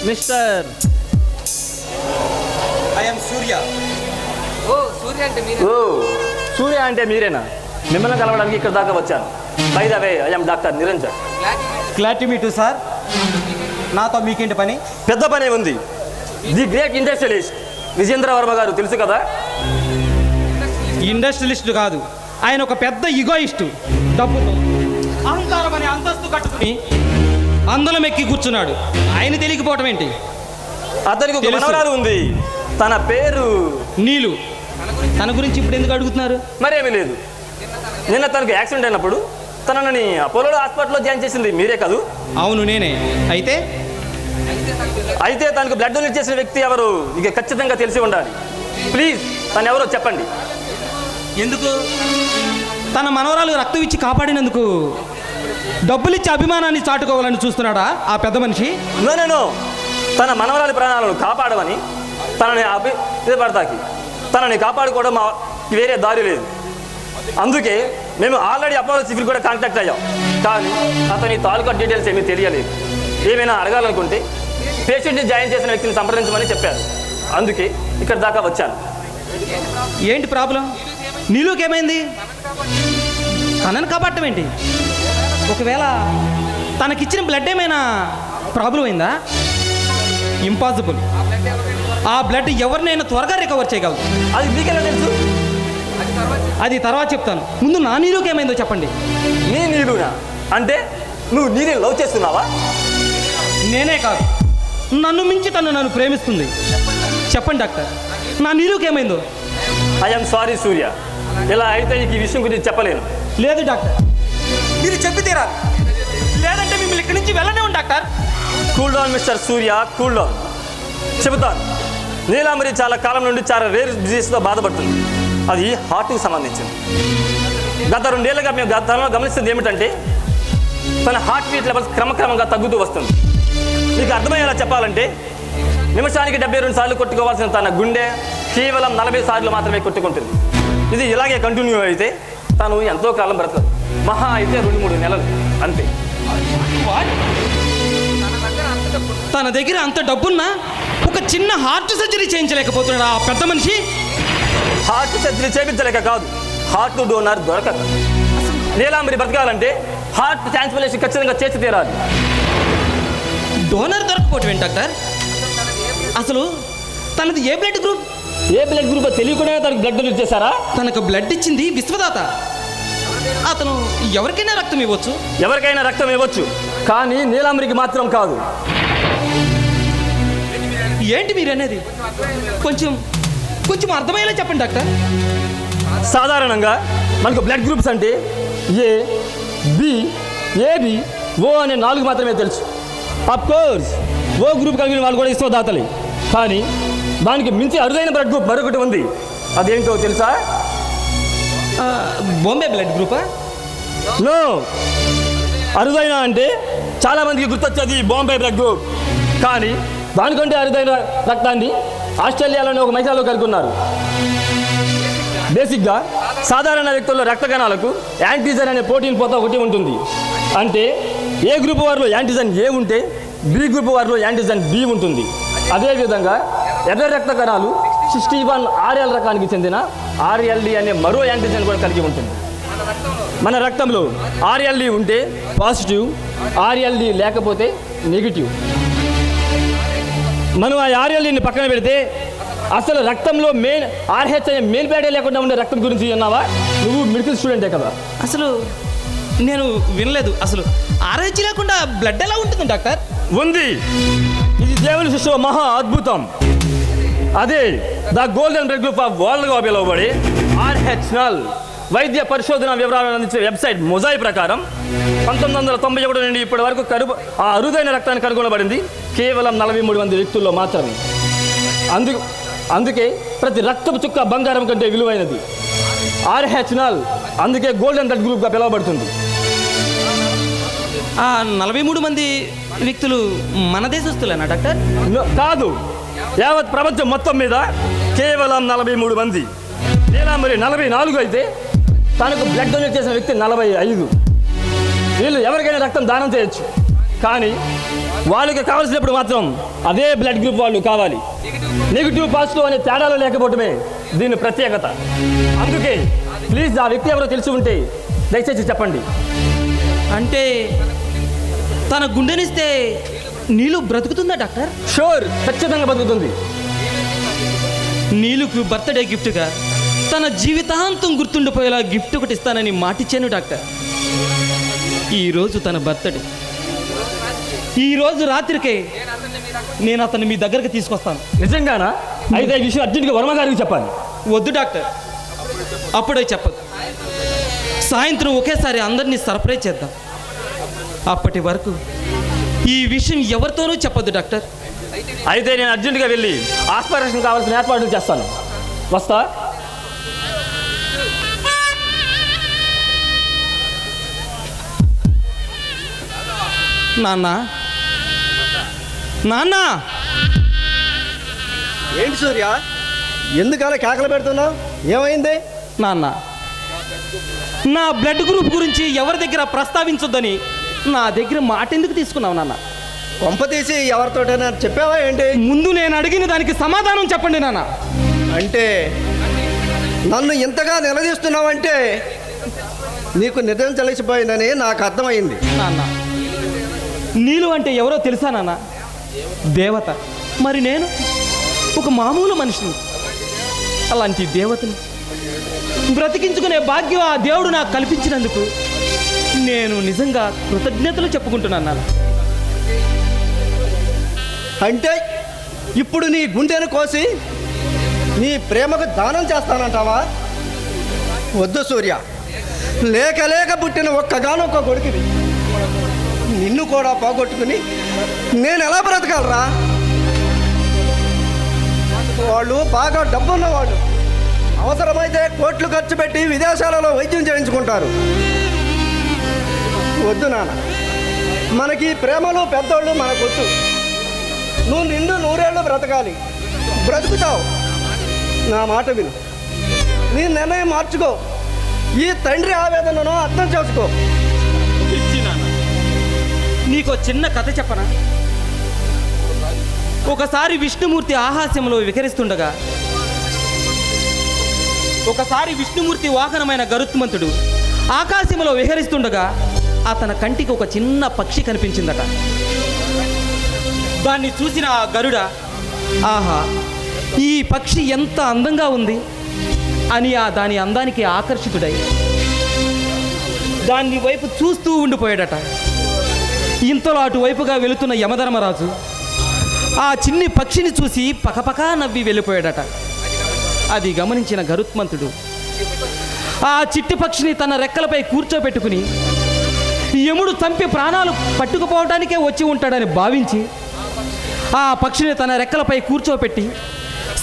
Mister I am సూర్య. సూర్య అంటే మీరేనా? మిమ్మల్ని కలవడానికి ఇక్కడ దాకా వచ్చాను. By the way I am doctor Niranjan. Glad to meet you sir. నాతో మీకేంటి పని? పెద్ద పనే ఉంది. The great industrialist Vijendra Varma గారు తెలుసు కదా? ఇండస్ట్రియలిస్ట్ కాదు, ఆయన ఒక పెద్ద ఇగోయిస్టు. డబ్బుతో అహంకారం అనే అంతస్తు కట్టుకుని అందలం ఎక్కి కూర్చున్నాడు. ఆయన తెలియకపోవటం ఏంటి? అతనికి ఒక మనవరాలు ఉంది. తన పేరు నీలు. తన గురించి ఇప్పుడు ఎందుకు అడుగుతున్నారు? మరేమీ లేదు. నిన్న తనకు యాక్సిడెంట్ అయినప్పుడు తనని అపోలో హాస్పిటల్లో జాయిన్ చేసింది మీరే కాదు? అవును, నేనే. అయితే తనకు బ్లడ్ డొనేట్ చేసిన వ్యక్తి ఎవరు ఇక ఖచ్చితంగా తెలిసి ఉండాలి. ప్లీజ్ తను ఎవరో చెప్పండి. ఎందుకు? తన మనవరాలు రక్తం ఇచ్చి కాపాడినందుకు డబ్బులిచ్చి అభిమానాన్ని చాటుకోవాలని చూస్తున్నాడా ఆ పెద్ద మనిషి? నో, తన మనవరాలి ప్రాణాలను కాపాడమని తనని అభిపడతాకి తనని కాపాడుకోవడం వేరే దారి లేదు. అందుకే మేము ఆల్రెడీ అపోలో సివిల్ కూడా కాంటాక్ట్ అయ్యాం. కానీ అతని తాలూకా డీటెయిల్స్ ఏమీ తెలియలేదు. ఏమైనా అడగాలనుకుంటే పేషెంట్ని జాయిన్ చేసిన వ్యక్తిని సంప్రదించమని చెప్పారు. అందుకే ఇక్కడ దాకా వచ్చాను. ఏంటి ప్రాబ్లం? నీలుకేమైంది? తనని కాపాడటం ఏంటి? ఒకవేళ తనకిచ్చిన బ్లడ్ ఏమైనా ప్రాబ్లం అయిందా? ఇంపాసిబుల్. ఆ బ్లడ్ ఎవరినైనా త్వరగా రికవర్ చేయగలదు. అది మీకెలా తెలుసు? అది తర్వాత చెప్తాను. ముందు నా నీలుకి ఏమైందో చెప్పండి. నీ నీలునా? అంటే నువ్వు నీరు లవ్ చేస్తున్నావా? నేనే కాదు, నన్ను మించి నన్ను ప్రేమిస్తుంది. చెప్పండి డాక్టర్, నా నీలుకి ఏమైందో? ఐఎమ్ సారీ సూర్య, ఇలా అయితే నీకు ఈ విషయం గురించి చెప్పలేను. లేదు డాక్టర్, మీరు చెప్పి తీరాలి. లేదంటే మిమ్మల్ని ఇక్కడి నుంచి వెళ్ళనివ్వండి డాక్టర్. కూల్ డౌన్ మిస్టర్ సూర్య, కూల్ డౌన్. చెబుతాను. నీలాంబరి చాలా కాలం నుండి చాలా రేర్ డిజీస్తో బాధపడుతుంది. అది హార్ట్కి సంబంధించింది. గత 2 ఏళ్ళుగా మేము గతంలో గమనిస్తుంది ఏమిటంటే తన హార్ట్ బీట్ లెవెల్స్ క్రమక్రమంగా తగ్గుతూ వస్తుంది. మీకు అర్థమయ్యేలా చెప్పాలంటే నిమిషానికి 72 సార్లు కొట్టుకోవాల్సిన తన గుండె కేవలం 40 సార్లు మాత్రమే కొట్టుకుంటుంది. ఇది ఇలాగే కంటిన్యూ అయితే తను ఎంతో కాలం బ్రతకదు. మహా అయితే 2-3 నెలలు అంతే. తన దగ్గర అంత డబ్బున్నా ఒక చిన్న హార్ట్ సర్జరీ చేయించలేకపోతున్నాడు ఆ పెద్ద మనిషి. హార్ట్ సర్జరీ చేయించలేక కాదు, హార్ట్ డోనర్ దొరకక. నీలాంబరి బ్రతకాలంటే హార్ట్ ట్రాన్స్ప్లాంటేషన్ ఖచ్చితంగా చేసి తీరాలి. డోనర్ దొరకపోవటం ఏంటి డాక్టర్? అసలు తనది ఏ బ్లడ్ గ్రూప్? ఏ బ్లడ్ గ్రూప్ తెలియకుండా తనకు బ్లడ్ డొనేట్ చేశారా? తనకు బ్లడ్ ఇచ్చింది విశ్వదాత. అతను ఎవరికైనా రక్తం ఇవ్వచ్చు. ఎవరికైనా రక్తం ఇవ్వచ్చు, కానీ నీలాంబరికి మాత్రం కాదు. ఏంటి మీరు అనేది? కొంచెం అర్థమయ్యేలా చెప్పండి డాక్టర్. సాధారణంగా మనకు బ్లడ్ గ్రూప్స్ అంటే ఏ, బి, ఏబి, ఓ అనే 4 మాత్రమే తెలుసు. అఫ్కోర్స్ ఓ గ్రూప్ కలిగిన వాళ్ళు కూడా విశ్వదాతలే. కానీ దానికి మించి అరుదైన బ్లడ్ గ్రూప్ మరొకటి ఉంది. అదేంటో తెలుసా? బాంబే బ్లడ్ గ్రూపా? నో, అరుదైన అంటే చాలామందికి గుర్తొచ్చేది బాంబే బ్లడ్ గ్రూప్. కానీ దానికంటే అరుదైన రక్తాన్ని ఆస్ట్రేలియాలోని ఒక మహిళలో కనుగొన్నారు. బేసిక్గా సాధారణ వ్యక్తుల్లో రక్త కణాలకు యాంటీజన్ అనే ప్రోటీన్ పోత ఒకటి ఉంటుంది. అంటే ఏ గ్రూప్ వారిలో యాంటీజన్ ఏ ఉంటే బి గ్రూప్ వారిలో యాంటీజన్ బి ఉంటుంది. అదేవిధంగా ఎర్ర రక్త కణాలు 61 RL రకానికి చెందిన RLD అనే మరో యాంటీజన్ కూడా కలిగి ఉంటుంది. మన రక్తంలో RLD ఉంటే పాజిటివ్, RLD లేకపోతే నెగిటివ్. మనం ఆ RLDని పక్కన పెడితే అసలు రక్తంలో మెయిన్ RH అనే మెయిన్ బ్యాడే లేకుండా ఉండే రక్తం గురించి విన్నావా? నువ్వు మెడికల్ స్టూడెంటే కదా. అసలు నేను వినలేదు. అసలు RH లేకుండా బ్లడ్ ఎలా ఉంటుంది డాక్టర్? ఉంది. ఇది దేవుని సృష్టిలో మహా అద్భుతం. అదే the golden blood group of వరల్డ్గా పిలువబడి RH-NAL వైద్య పరిశోధన వివరాలను అందించే వెబ్సైట్ మొజాయి ప్రకారం 1991 నుండి ఇప్పటి వరకు ఆ అరుదైన రక్తాన్ని కనుగొనబడింది కేవలం 43 మంది వ్యక్తుల్లో మాత్రమే. అందుకే ప్రతి రక్తపు చుక్క బంగారం కంటే విలువైనది. RH-NAL అందుకే గోల్డెన్ బ్లడ్ గ్రూప్గా పిలువబడుతుంది. ఆ 43 మంది వ్యక్తులు మన దేశస్తులేనా డాక్టర్? కాదు, యావత్ ప్రపంచం మొత్తం మీద కేవలం 43 మంది. నీలాంబరి 44 అయితే తనకు బ్లడ్ డొనేట్ చేసిన వ్యక్తి 45. వీళ్ళు ఎవరికైనా రక్తం దానం చేయొచ్చు. కానీ వాళ్ళకి కావాల్సినప్పుడు మాత్రం అదే బ్లడ్ గ్రూప్ వాళ్ళు కావాలి. నెగిటివ్ పాజిటివ్ అనే తేడాలు లేకపోవటమే దీని ప్రత్యేకత. అందుకే ప్లీజ్ ఆ వ్యక్తి ఎవరో తెలిసి ఉంటే దయచేసి చెప్పండి. అంటే తన గుండెనిస్తే నీళ్ళు బ్రతుకుతుందా డాక్టర్? షూర్, ఖచ్చితంగా బతుకుతుంది. నీలుకు బర్త్డే గిఫ్ట్గా తన జీవితాంతం గుర్తుండిపోయేలా గిఫ్ట్ ఒకటి ఇస్తానని మాటిచ్చాను డాక్టర్. ఈరోజు తన బర్త్డే. ఈరోజు రాత్రికే నేను అతన్ని మీ దగ్గరకు తీసుకొస్తాను. నిజంగానా? అయితే ఈ విషయం అర్జెంట్గా వర్మ గారికి చెప్పాలి. వద్దు డాక్టర్, అప్పుడే చెప్పదు. సాయంత్రం ఒకేసారి అందరినీ సర్ప్రైజ్ చేద్దాం. అప్పటి వరకు ఈ విషయం ఎవరితోనూ చెప్పొద్దు డాక్టర్. అయితే నేను అర్జెంటుగా వెళ్ళి ఆపరేషన్ కావాల్సిన ఏర్పాట్లు చేస్తాను. వస్తా. నాన్న, నాన్న. ఏంటి సూర్య, ఎందుకలా కేకలు పెడుతున్నావు? ఏమైంది? నాన్న, నా బ్లడ్ గ్రూప్ గురించి ఎవరి దగ్గర ప్రస్తావించొద్దని నా దగ్గర మాట ఎందుకు తీసుకున్నావు నాన్న? కొంప తీసి ఎవరితోటైనా చెప్పావా ఏంటి? ముందు నేను అడిగిన దానికి సమాధానం చెప్పండి నాన్న. అంటే నన్ను ఇంతగా నిలదీస్తున్నావంటే నీకు నిజం తెలిసిపోయిందని నాకు అర్థమైంది. నాన్న, నీలు అంటే ఎవరో తెలుసా నాన్న? దేవత. మరి నేను ఒక మామూలు మనిషిని. అలాంటి దేవతని బ్రతికించుకునే భాగ్యం ఆ దేవుడు నాకు కల్పించినందుకు నేను నిజంగా కృతజ్ఞతలు చెప్పుకుంటున్నాను నాన్న. అంటే ఇప్పుడు నీ గుండెను కోసి నీ ప్రేమకు దానం చేస్తానంటావా? వద్దు సూర్య, లేక లేక పుట్టిన ఒక్కగానొక్క కొడుకుని నిన్ను కూడా పోగొట్టుకుని నేను ఎలా బ్రతకాలరా? వాళ్ళు బాగా డబ్బున్నవాళ్ళు, అవసరమైతే కోట్లు ఖర్చు పెట్టి విదేశాలలో వైద్యం చేయించుకుంటారు. వద్దు నాన్న, మనకి ప్రేమలు పెద్దోళ్ళు మనకొద్దు. నువ్వు నిండు నూరేళ్ళు బ్రతకాలి, బ్రతుకుతావు. నా మాట విను, నీ నిర్ణయం మార్చుకో. ఈ తండ్రి ఆవేదనను అర్థం చేసుకో. నీకో చిన్న కథ చెప్పనా? ఒకసారి విష్ణుమూర్తి ఆహాస్యంలో విహరిస్తుండగా వాహనమైన గరుత్మంతుడు ఆకాశంలో విహరిస్తుండగా అతని కంటికి ఒక చిన్న పక్షి కనిపించిందట. దాన్ని చూసిన ఆ గరుడ, ఆహా, ఈ పక్షి ఎంత అందంగా ఉంది అని దాని అందానికి ఆకర్షితుడై దాని వైపు చూస్తూ ఉండిపోయాడట. ఇంతలో అటువైపుగా వెళుతున్న యమధర్మరాజు ఆ చిన్ని పక్షిని చూసి పకపకా నవ్వి వెళ్ళిపోయాడట. అది గమనించిన గరుత్మంతుడు ఆ చిట్టి పక్షిని తన రెక్కలపై కూర్చోబెట్టుకుని యముడు చంపి ప్రాణాలు పట్టుకుపోవడానికే వచ్చి ఉంటాడని భావించి ఆ పక్షిని తన రెక్కలపై కూర్చోబెట్టి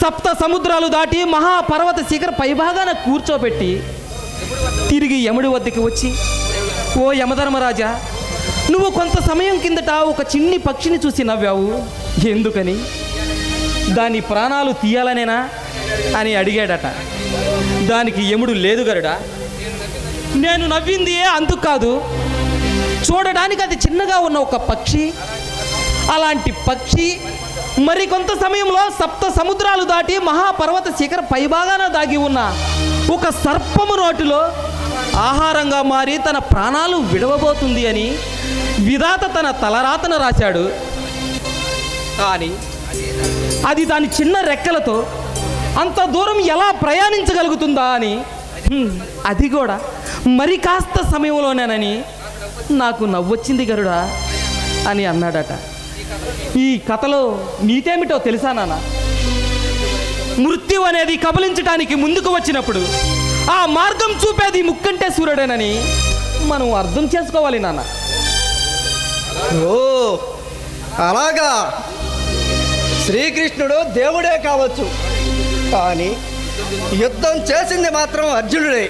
సప్త సముద్రాలు దాటి మహాపర్వత శిఖర పైభాగాన కూర్చోబెట్టి తిరిగి యముడి వద్దకు వచ్చి, ఓ యమధర్మరాజా, నువ్వు కొంత సమయం కిందట ఒక చిన్ని పక్షిని చూసి నవ్వావు, ఎందుకని? దాని ప్రాణాలు తీయాలనేనా అని అడిగాడట. దానికి యముడు, లేదు గరుడా, నేను నవ్వింది అందుకు కాదు, చూడడానికి అది చిన్నగా ఉన్న ఒక పక్షి, అలాంటి పక్షి మరికొంత సమయంలో సప్త సముద్రాలు దాటి మహాపర్వత శిఖర పైభాగాన దాగి ఉన్న ఒక సర్పము నోటిలో ఆహారంగా మారి తన ప్రాణాలు విడవబోతుంది అని విధాత తన తలరాతను రాశాడు. కానీ అది దాని చిన్న రెక్కలతో అంత దూరం ఎలా ప్రయాణించగలుగుతుందా అని, అది కూడా మరి కాస్త సమయంలోనేనని నాకు నవ్వొచ్చింది గరుడా అని అన్నాడట. ఈ కథలో నీతేమిటో తెలుసా నాన్న? మృత్యు అనేది కబలించడానికి ముందుకు వచ్చినప్పుడు ఆ మార్గం చూపేది ముక్కంటే సూర్యుడేనని మనం అర్థం చేసుకోవాలి నాన్న. ఓ అలాగా. శ్రీకృష్ణుడు దేవుడే కావచ్చు, కానీ యుద్ధం చేసింది మాత్రం అర్జునుడే.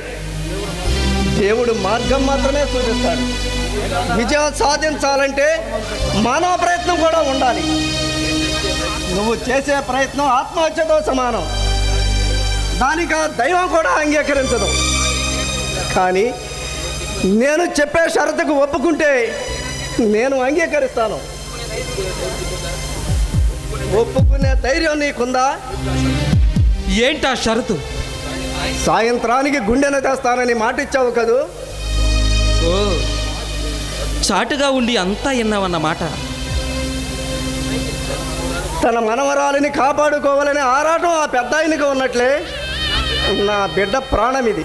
దేవుడు మార్గం మాత్రమే సూచిస్తాడు. విజయం సాధించాలంటే మానవ ప్రయత్నం కూడా ఉండాలి. నువ్వు చేసే ప్రయత్నం ఆత్మహత్యతో సమానం. దానికి ఆ దైవం కూడా అంగీకరించదు. కానీ నేను చెప్పే షరతుకు ఒప్పుకుంటే నేను అంగీకరిస్తాను. ఒప్పుకునే ధైర్యం నీకుందా? ఏంటా షరతు? సాయంత్రానికి గుండెను తెస్తానని మాట ఇచ్చావు కదూ. ఓ, చాటుగా ఉండి అంతా విన్నావన్నమాట. తన మనవరాలిని కాపాడుకోవాలనే ఆరాటం ఆ పెద్ద ఆయనకి ఉన్నట్లే నా బిడ్డ ప్రాణం ఇది.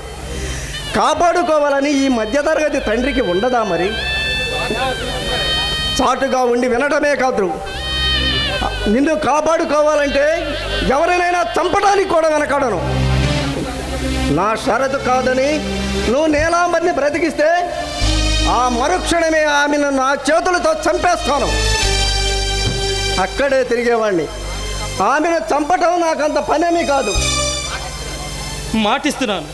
కాపాడుకోవాలని ఈ మధ్యతరగతి తండ్రికి ఉండదా మరి? చాటుగా ఉండి వినడమే కాదు, నిన్ను కాపాడుకోవాలంటే ఎవరినైనా చంపడానికి కూడా వెనకాడను. నా షరతు కాదని నువ్వు నీలాంబరిని బ్రతికిస్తే ఆ మరుక్షణమే ఆమెను నా చేతులతో చంపేస్తాను. అక్కడే తిరిగేవాడిని. ఆమెను చంపటం నాకంత పనేమీ కాదు. మాటిస్తున్నాను.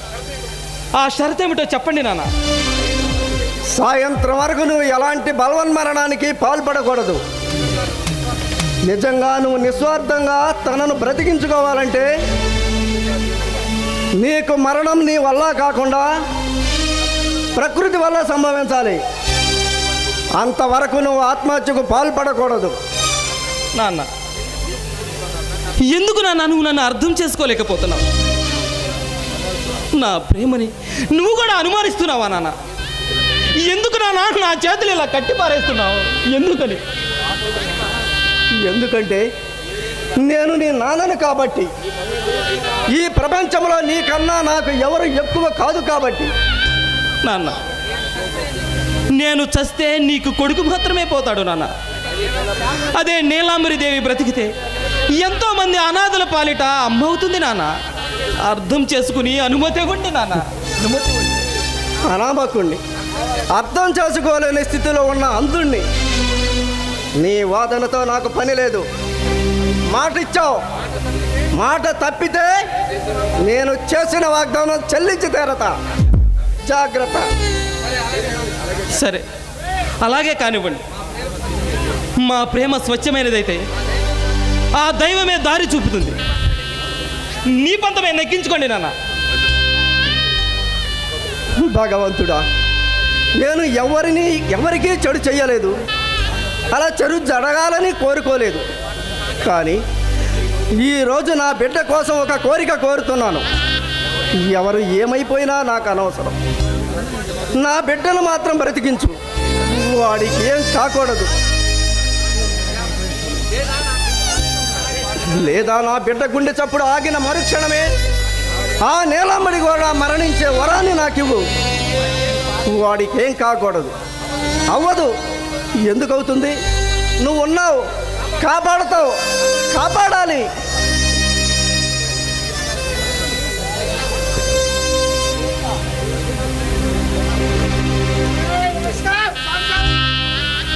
ఆ షరతు ఏమిటో చెప్పండి నాన్న. సాయంత్రం వరకు నువ్వు ఎలాంటి బలవన్మరణానికి పాల్పడకూడదు. నిజంగా నువ్వు నిస్వార్థంగా తనను బ్రతికించుకోవాలంటే నీకు మరణం నీ వల్ల కాకుండా ప్రకృతి వల్ల సంభవించాలి. అంతవరకు నువ్వు ఆత్మహత్యకు పాల్పడకూడదు. నాన్న, ఎందుకు నాన్న నువ్వు నన్ను అర్థం చేసుకోలేకపోతున్నావు? నా ప్రేమని నువ్వు కూడా అనుమానిస్తున్నావా నాన్న? ఎందుకు నాన్న నా చేతులు ఇలా కట్టి పారేస్తున్నావు? ఎందుకని? ఎందుకంటే నేను నీ నాన్నను కాబట్టి. ఈ ప్రపంచంలో నీకన్నా నాకు ఎవరు ఎక్కువ కాదు కాబట్టి. నాన్న, నేను చస్తే నీకు కొడుకు మాత్రమే పోతాడు నాన్న. అదే నీలాంబరి దేవి బ్రతికితే ఎంతోమంది అనాథల పాలిట అమ్మవుతుంది నాన్న. అర్థం చేసుకుని అనుమతి ఇవ్వండి నాన్న. అనుమతి ఇవ్వండి. అనామకుణ్ణి, అర్థం చేసుకోలేని స్థితిలో ఉన్న అంధుణ్ణి. నీ వాదనతో నాకు పని లేదు. మాట ఇచ్చావు. మాట తప్పితే నేను చేసిన వాగ్దానం చెల్లించి తీరతా. జాగ్రత్త. సరే, అలాగే కానివ్వండి. మా ప్రేమ స్వచ్ఛమైనదైతే ఆ దైవమే దారి చూపుతుంది. నీ పంతమే నెగ్గించుకోండి నాన్న. భగవంతుడా, నేను ఎవరికీ చెడు చెయ్యలేదు. అలా చెడు జరగాలని కోరుకోలేదు. కానీ ఈరోజు నా బిడ్డ కోసం ఒక కోరిక కోరుతున్నాను. ఎవరు ఏమైపోయినా నాకు అనవసరం. నా బిడ్డను మాత్రం బ్రతికించు. వాడికి ఏం కాకూడదు. లేదా నా బిడ్డ గుండె చప్పుడు ఆగిన మరుక్షణమే ఆ నీలాంబరి కూడా మరణించే వరాన్ని నాకివ్వు. వాడికి ఏం కాకూడదు. అవ్వదు. ఎందుకు అవుతుంది? నువ్వు ఉన్నావు, కాపాడుతావు, కాపాడాలి.